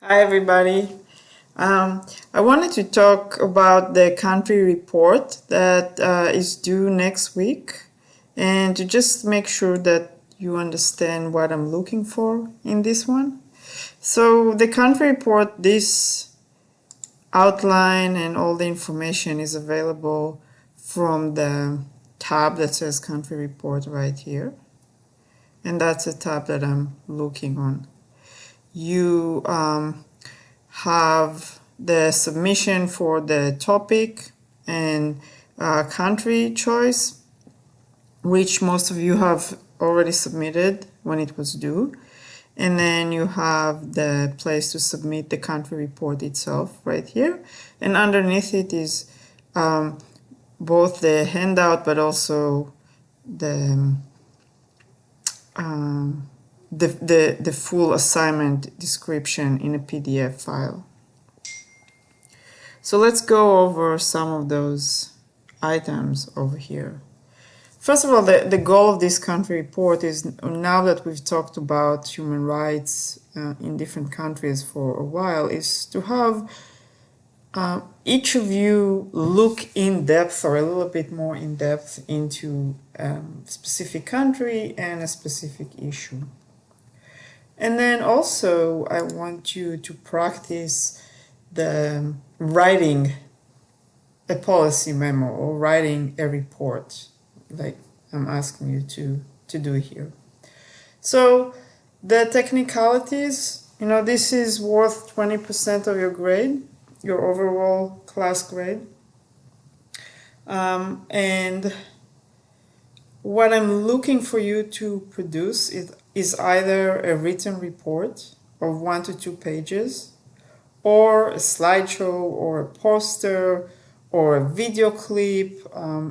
Hi, everybody. I wanted to talk about the country report that is due next week and to just make sure that you understand what I'm looking for in this one. So, the country report, this outline and all the information is available from the tab that says country report right here. And that's a tab that I'm looking on. You have the submission for the topic and country choice, which most of you have already submitted when it was due. And then you have the place to submit the country report itself right here. And underneath it is both the handout but also the the full assignment description in a PDF file. So let's go over some of those items over here. First of all, the goal of this country report is, now that we've talked about human rights in different countries for a while, is to have each of you look in depth or a little bit more in depth into a specific country and a specific issue. And then also I want you to practice the writing a policy memo or writing a report like I'm asking you to do here. So the technicalities, this is worth 20% of your grade, your overall class grade. And what I'm looking for you to produce is either a written report of 1 to 2 pages, or a slideshow, or a poster, or a video clip.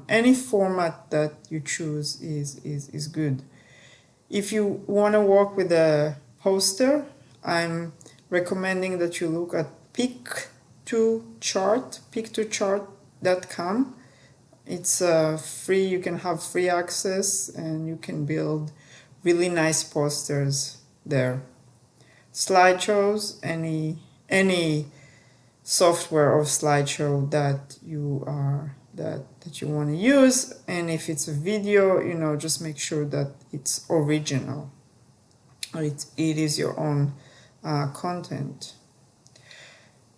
Any format that you choose is good. If you want to work with a poster, I'm recommending that you look at pick2chart.com. It's free. You can have free access and you can build really nice posters there. Slideshows, any software of slideshow that you want to use, and if it's a video, just make sure that it's original, it is your own content.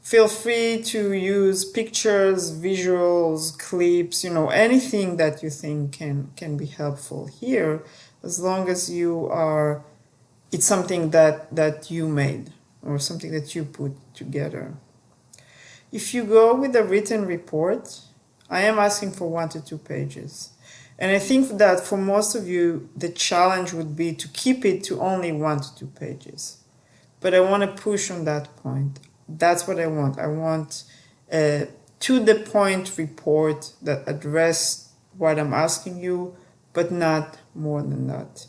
Feel free to use pictures, visuals, clips, anything that you think can be helpful here, as long as it's something that you made or something that you put together. If you go with a written report, I am asking for 1 to 2 pages. And I think that for most of you, the challenge would be to keep it to only 1 to 2 pages. But I want to push on that point. That's what I want. I want a to-the-point report that addresses what I'm asking you, but not more than that.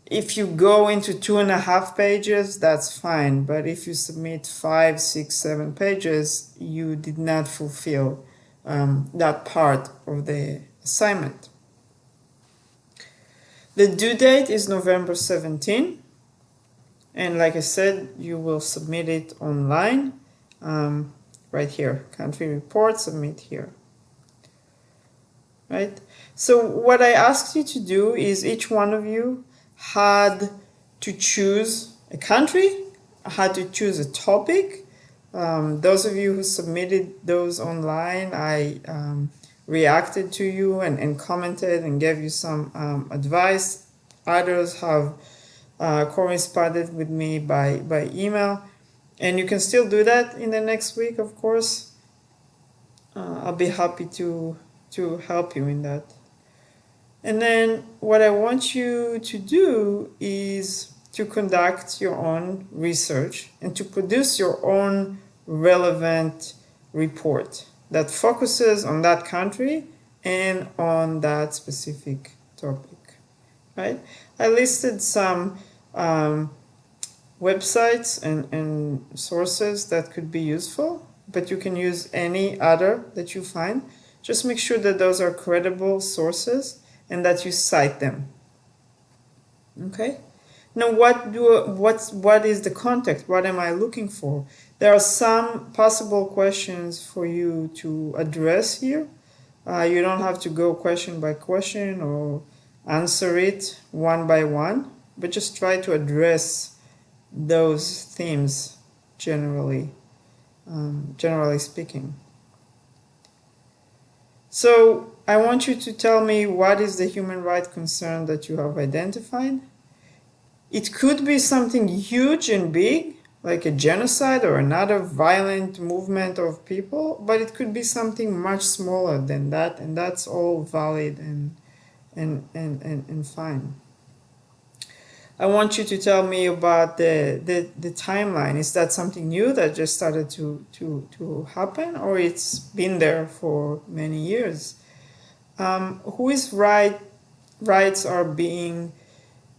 If you go into 2.5 pages, that's fine. But if you submit 5, 6, 7 pages, you did not fulfill that part of the assignment. The due date is November 17. And like I said, you will submit it online right here. Country report, submit here. Right? So what I asked you to do is each one of you had to choose a country, had to choose a topic. Those of you who submitted those online, I reacted to you and commented and gave you some advice. Others have corresponded with me by email, and you can still do that in the next week, of course. I'll be happy to help you in that. And then what I want you to do is to conduct your own research and to produce your own relevant report that focuses on that country and on that specific topic, right? I listed some websites and sources that could be useful, but you can use any other that you find. Just make sure that those are credible sources and that you cite them. Okay? Now, what is the context? What am I looking for? There are some possible questions for you to address here. You don't have to go question by question or answer it one by one, but just try to address those themes generally speaking. So I want you to tell me what is the human rights concern that you have identified. It could be something huge and big, like a genocide or another violent movement of people, but it could be something much smaller than that, and that's all valid and fine. I want you to tell me about the timeline. Is that something new that just started to happen, or it's been there for many years? Whose rights are being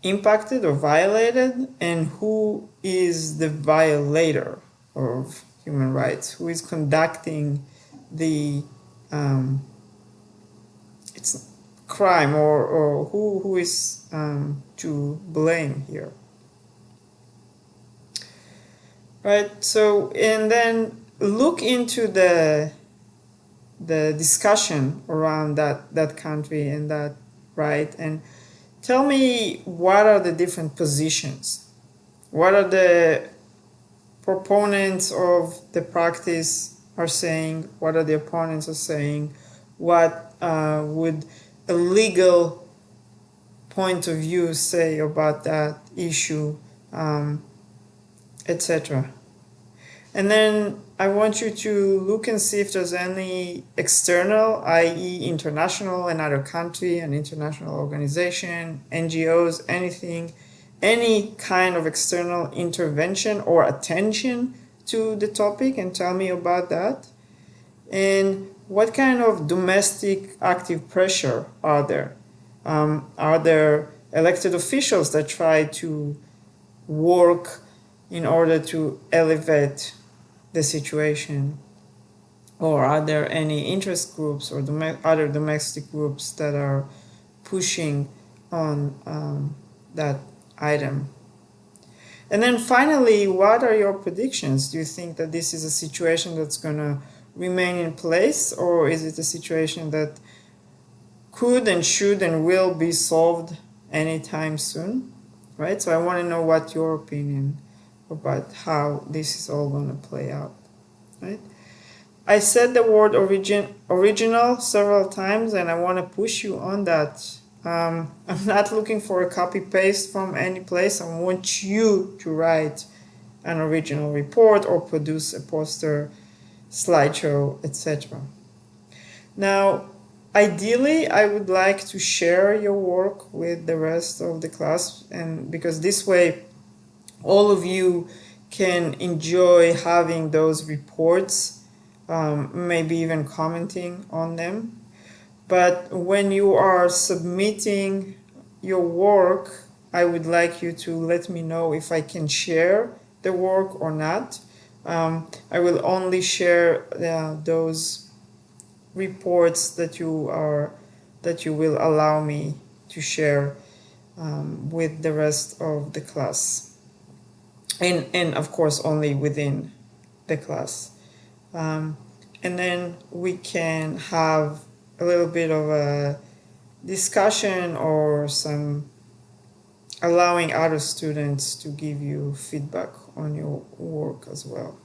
impacted or violated, and who is the violator of human rights? Who is conducting the it's crime, or who is to blame here? Right. So, and then look into the discussion around that country and that right, and tell me what are the different positions, what are the proponents of the practice are saying, what are the opponents are saying, what would a legal point of view say about that issue, etc. And then I want you to look and see if there's any external, i.e. international, another country, an international organization, NGOs, anything, any kind of external intervention or attention to the topic, and tell me about that. And what kind of domestic active pressure are there? Are there elected officials that try to work in order to elevate the situation? Or are there any interest groups or other domestic groups that are pushing on that item? And then finally, what are your predictions? Do you think that this is a situation that's going to remain in place, or is it a situation that could and should and will be solved anytime soon? Right? So I want to know what your opinion about how this is all going to play out. Right? I said the word original several times, and I want to push you on that. I'm not looking for a copy-paste from any place. I want you to write an original report or produce a poster, slideshow, etc. Now, ideally, I would like to share your work with the rest of the class, and because this way all of you can enjoy having those reports, maybe even commenting on them. But when you are submitting your work, I would like you to let me know if I can share the work or not. I will only share those reports that you will allow me to share with the rest of the class, and of course only within the class. And then we can have a little bit of a discussion or some allowing other students to give you feedback on your work as well.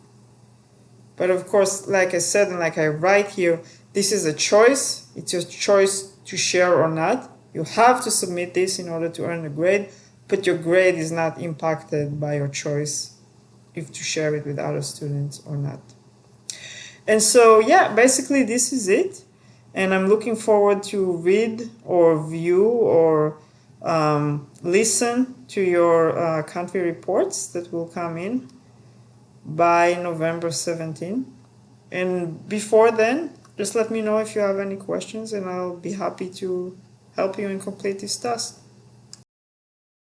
But of course, like I said, and like I write here, this is a choice. It's your choice to share or not. You have to submit this in order to earn a grade, but your grade is not impacted by your choice if to share it with other students or not. And so, yeah, basically this is it. And I'm looking forward to read or view or listen to your country reports that will come in by November 17. And before then, just let me know if you have any questions, and I'll be happy to help you and complete this task.